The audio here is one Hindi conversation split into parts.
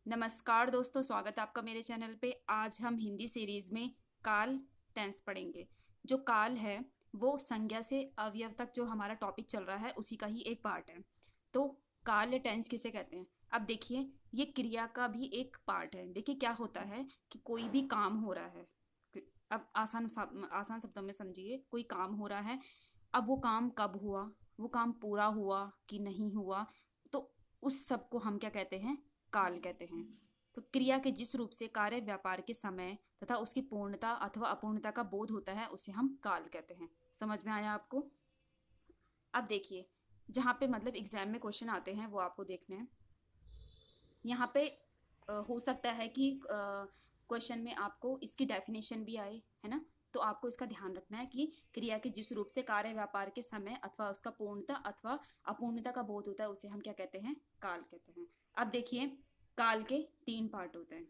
नमस्कार दोस्तों, स्वागत है आपका मेरे चैनल पे। आज हम हिंदी सीरीज में काल टेंस पढ़ेंगे। जो काल है वो संज्ञा से अवयव तक जो हमारा टॉपिक चल रहा है उसी का ही एक पार्ट है। तो काल या टेंस किसे कहते हैं? अब देखिए, ये क्रिया का भी एक पार्ट है। देखिए क्या होता है कि कोई भी काम हो रहा है। अब आसान शब्दों में समझिए, कोई काम हो रहा है। अब वो काम कब हुआ, वो काम पूरा हुआ कि नहीं हुआ, तो उस सब को हम क्या कहते हैं? काल कहते हैं। तो क्रिया के जिस रूप से कार्य व्यापार के समय तथा उसकी पूर्णता अथवा अपूर्णता का बोध होता है उसे हम काल कहते हैं। समझ में आया आपको? अब देखिए, जहाँ पे मतलब एग्जाम में क्वेश्चन आते हैं वो आपको देखने हैं। यहाँ पे हो सकता है कि क्वेश्चन में आपको इसकी डेफिनेशन भी आए, है ना? तो आपको इसका ध्यान रखना है कि क्रिया के जिस रूप से कार्य व्यापार के समय अथवा उसका पूर्णता अथवा अपूर्णता का बोध होता है उसे हम क्या कहते हैं? काल कहते हैं। अब देखिए, काल के 3 पार्ट होते हैं: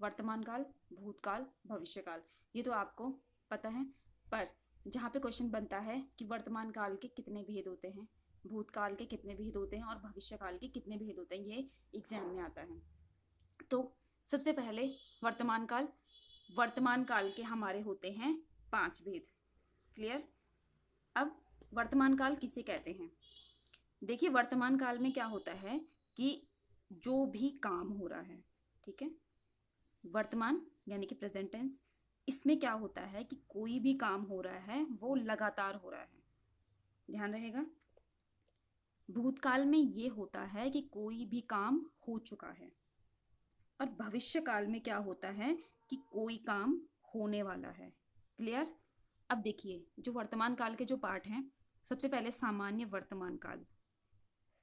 वर्तमान काल, भूतकाल, भविष्य काल। ये तो आपको पता है। पर जहाँ पे क्वेश्चन बनता है कि वर्तमान काल के कितने भेद होते हैं, भूतकाल के कितने भेद होते हैं और भविष्य काल के कितने भेद होते हैं, ये एग्जाम में आता है। तो सबसे पहले वर्तमान काल। वर्तमान काल के हमारे होते हैं 5 भेद। क्लियर? अब वर्तमान काल किसे कहते हैं? देखिए, वर्तमान काल में क्या होता है कि जो भी काम हो रहा है, ठीक है, वर्तमान यानी कि प्रेजेंट टेंस, इसमें क्या होता है कि कोई भी काम हो रहा है वो लगातार हो रहा है। ध्यान रहेगा। भूतकाल में ये होता है कि कोई भी काम हो चुका है। और भविष्य काल में क्या होता है कि कोई काम होने वाला है। क्लियर? अब देखिए, जो वर्तमान काल के जो पार्ट हैं, सबसे पहले सामान्य वर्तमान काल।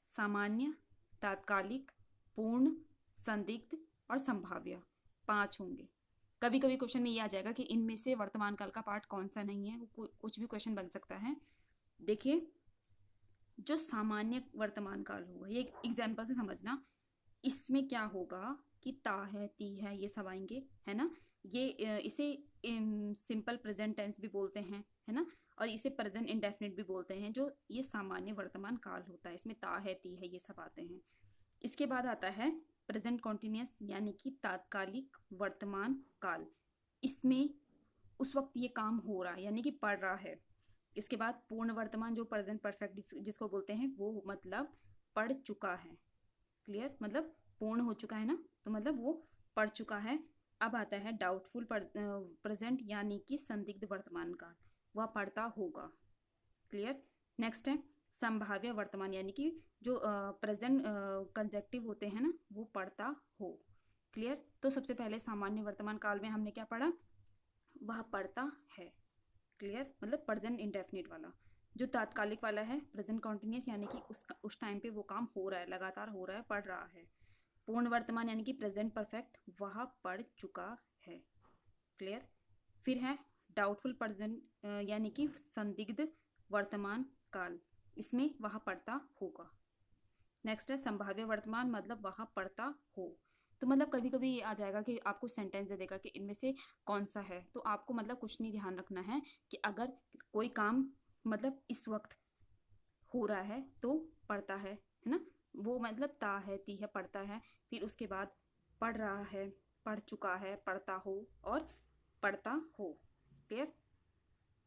सामान्य, तात्कालिक, पूर्ण, संदिग्ध और संभाव्य, 5 होंगे। कभी कभी क्वेश्चन में ये आ जाएगा कि इनमें से वर्तमान काल का पार्ट कौन सा नहीं है, कुछ भी क्वेश्चन बन सकता है। देखिए, जो सामान्य वर्तमान काल होगा, ये एग्जाम्पल से समझना। इसमें क्या होगा कि ता है, ती है, ये सब आएंगे, है ना? ये इसे सिंपल प्रेजेंट टेंस भी बोलते हैं, है ना? और इसे प्रेजेंट इंडेफिनिट भी बोलते हैं। जो ये सामान्य वर्तमान काल होता है, इसमें ता है, ती है, ये सब आते हैं। इसके बाद आता है प्रेजेंट कॉन्टिन्यूस यानी कि तात्कालिक वर्तमान काल। इसमें उस वक्त ये काम हो रहा है यानी कि पढ़ रहा है। इसके बाद पूर्ण वर्तमान जो प्रेजेंट परफेक्ट जिसको बोलते हैं, वो मतलब पढ़ चुका है। क्लियर? मतलब पूर्ण हो चुका है ना, तो मतलब वो पढ़ चुका है। अब आता है डाउटफुल प्रेजेंट यानी कि संदिग्ध वर्तमान काल, वह पढ़ता होगा। क्लियर? नेक्स्ट है संभाव्य वर्तमान यानी कि जो प्रेजेंट कंजेक्टिव होते हैं ना, वो पढ़ता हो। क्लियर? तो सबसे पहले सामान्य वर्तमान काल में हमने क्या पढ़ा? वह पढ़ता है। क्लियर? मतलब प्रेजेंट इंडेफिनिट वाला। जो तात्कालिक वाला है प्रेजेंट कॉन्टिन्यूस यानी कि उस टाइम पे वो काम हो रहा है, लगातार हो रहा है, पढ़ रहा है। पूर्ण वर्तमान यानी कि प्रेजेंट परफेक्ट, वह पढ़ चुका है। क्लियर? फिर है डाउटफुल प्रेजेंट यानी कि संदिग्ध वर्तमान काल, इसमें वह पढ़ता होगा। नेक्स्ट है संभाव्य वर्तमान, मतलब वह पढ़ता हो। तो मतलब कभी कभी ये आ जाएगा कि आपको सेंटेंस दे देगा कि इनमें से कौन सा है, तो आपको मतलब कुछ नहीं ध्यान रखना है कि अगर कोई काम मतलब इस वक्त हो रहा है तो पढ़ता है ना? वो मतलब ता है, ती है, पढ़ता है। फिर उसके बाद पढ़ रहा है, पढ़ चुका है, पढ़ता हो और पढ़ता हो। क्लियर?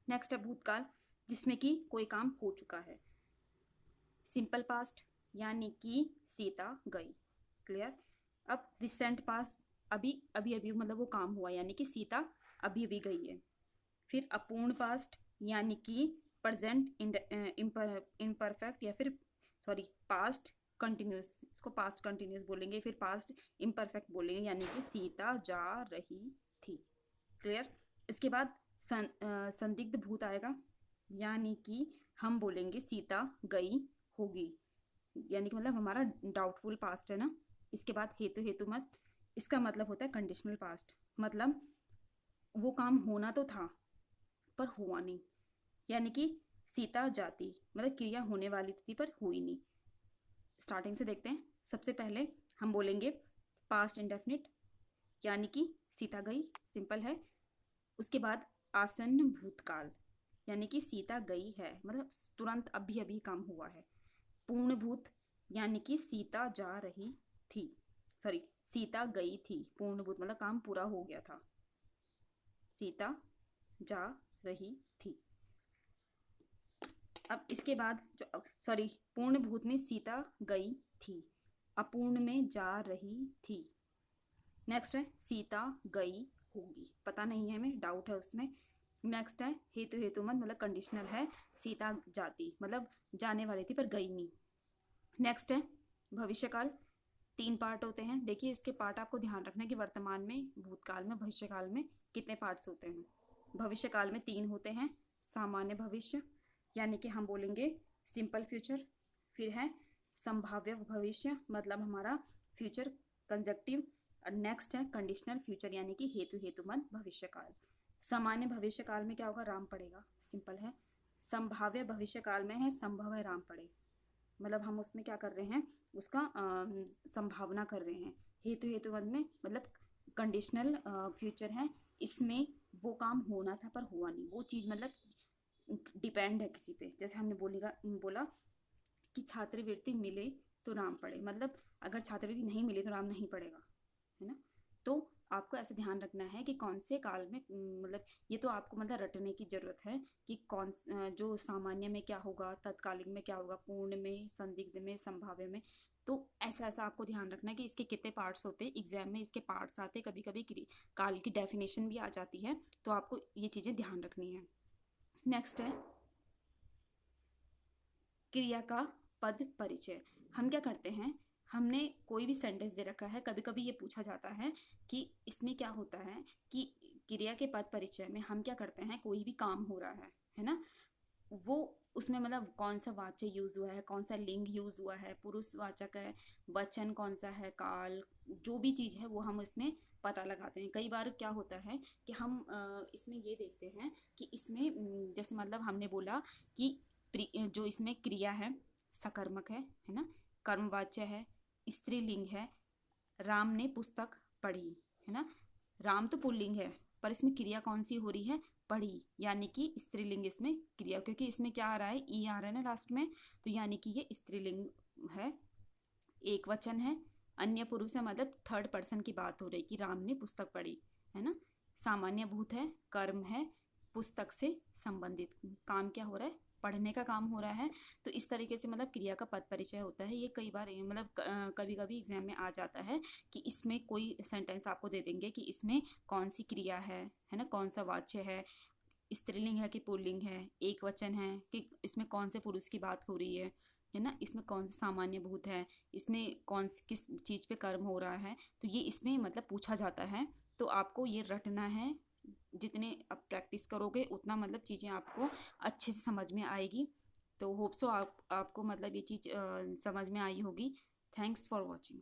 नेक्स्ट है भूतकाल, जिसमें कि कोई काम हो चुका है। सिंपल पास्ट यानी कि सीता गई। क्लियर? अब रिसेंट पास्ट, अभी अभी अभी मतलब वो काम हुआ यानी कि सीता अभी अभी गई है। फिर अपूर्ण पास्ट यानी कि प्रेजेंट इम्परफेक्ट या फिर सॉरी पास्ट कंटिन्यूस, इसको पास्ट कंटिन्यूस बोलेंगे। फिर पास्ट इम्परफेक्ट बोलेंगे यानी कि सीता जा रही थी। क्लियर? इसके बाद संदिग्ध भूत आएगा यानी कि हम बोलेंगे सीता गई होगी, यानी कि मतलब हमारा डाउटफुल पास्ट है ना। इसके बाद हेतु हेतु मत, इसका मतलब होता है कंडीशनल पास्ट, मतलब वो काम होना तो था पर हुआ नहीं। यानी कि सीता जाती, मतलब क्रिया होने वाली थी पर हुई नहीं। स्टार्टिंग से देखते हैं। सबसे पहले हम बोलेंगे पास्ट इंडेफिनिट यानी कि सीता गई, सिंपल है। उसके बाद आसन्न भूतकाल यानी कि सीता गई है, मतलब तुरंत अभी अभी काम हुआ है। पूर्ण भूत यानी कि सीता जा रही थी। सॉरी, सीता गई थी, पूर्णभूत मतलब काम पूरा हो गया था। सीता जा रही थी। अब इसके बाद जो सॉरी, पूर्णभूत में सीता गई थी, अपूर्ण में जा रही थी। नेक्स्ट है सीता गई होगी, पता नहीं है हमें, डाउट है उसमें। नेक्स्ट है हेतु हेतुमत मतलब कंडीशनल है, सीता जाती मतलब जाने वाली थी पर गई नहीं। नेक्स्ट है भविष्यकाल, 3 पार्ट होते हैं। देखिए इसके पार्ट आपको ध्यान रखना है कि वर्तमान में, भूतकाल में, भविष्यकाल में कितने पार्ट्स होते हैं। भविष्यकाल में 3 होते हैं, सामान्य भविष्य यानी कि हम बोलेंगे सिंपल फ्यूचर, फिर है संभाव्य भविष्य मतलब हमारा फ्यूचर कंजक्टिव, और नेक्स्ट है कंडीशनल फ्यूचर यानी कि हेतु हेतुमत भविष्यकाल। सामान्य भविष्यकाल में क्या होगा, राम पड़ेगा, सिंपल है। संभाव्य भविष्यकाल में है संभव है राम पड़े, मतलब हम उसमें क्या कर रहे हैं, उसका संभावना कर रहे हैं। हेतु हेतुमत में मतलब कंडीशनल फ्यूचर है, इसमें वो काम होना था पर हुआ नहीं, वो चीज़ मतलब डिपेंड है किसी पे। जैसे हमने बोला कि छात्रवृत्ति मिले तो राम पड़े, मतलब अगर छात्रवृत्ति नहीं मिले तो राम नहीं पड़ेगा, है ना। तो आपको ऐसे ध्यान रखना है कि कौन से काल में, मतलब ये तो आपको मतलब रटने की जरूरत है कि कौन जो सामान्य में क्या होगा, तत्कालिक में क्या होगा, पूर्ण में, संदिग्ध में, संभाव्य में। तो ऐसा ऐसा आपको ध्यान रखना है कि इसके कितने पार्ट्स होते हैं, एग्जाम में इसके पार्ट्स आते हैं, कभी कभी काल की डेफिनेशन भी आ जाती है, तो आपको ये चीज़ें ध्यान रखनी है। नेक्स्ट है क्रिया का पद परिचय। हम क्या करते हैं, हमने कोई भी सेंटेंस दे रखा है, कभी कभी ये पूछा जाता है कि इसमें क्या होता है कि क्रिया के पद परिचय में हम क्या करते हैं, कोई भी काम हो रहा है ना, वो उसमें मतलब कौन सा वाच्य यूज हुआ है, कौन सा लिंग यूज हुआ है, पुरुषवाचक है, वचन कौन सा है, काल, जो भी चीज़ है वो हम इसमें पता लगाते हैं। कई बार क्या होता है कि हम इसमें ये देखते हैं कि इसमें जैसे मतलब हमने बोला कि जो इसमें क्रिया है सकर्मक है ना, कर्मवाच्य है, स्त्रीलिंग है, राम ने पुस्तक पढ़ी, है ना। राम तो पुल्लिंग है पर इसमें क्रिया कौन सी हो रही है, पढ़ी, यानी कि स्त्रीलिंग इसमें क्रिया, क्योंकि इसमें क्या आ रहा है, ई आ रहा है ना लास्ट में, तो यानी कि ये स्त्रीलिंग है, एक वचन है, अन्य पुरुष है, मतलब थर्ड पर्सन की बात हो रही कि राम ने पुस्तक पढ़ी, है ना। सामान्य भूत है, कर्म है, पुस्तक से संबंधित काम क्या हो रहा है, पढ़ने का काम हो रहा है। तो इस तरीके से मतलब क्रिया का पद परिचय होता है। ये कई बार मतलब कभी कभी एग्जाम में आ जाता है कि इसमें कोई सेंटेंस आपको दे देंगे कि इसमें कौन सी क्रिया है ना, कौन सा वाच्य है, स्त्रीलिंग है कि पुल्लिंग है, एक वचन है कि इसमें कौन से पुरुष की बात हो रही है ना, इसमें कौन सा सामान्य भूत है, इसमें किस चीज़ पे कर्म हो रहा है, तो ये इसमें मतलब पूछा जाता है। तो आपको ये रटना है, जितने आप प्रैक्टिस करोगे उतना मतलब चीज़ें आपको अच्छे से समझ में आएगी। तो होप सो आपको मतलब ये चीज़ समझ में आई होगी। Thanks for watching.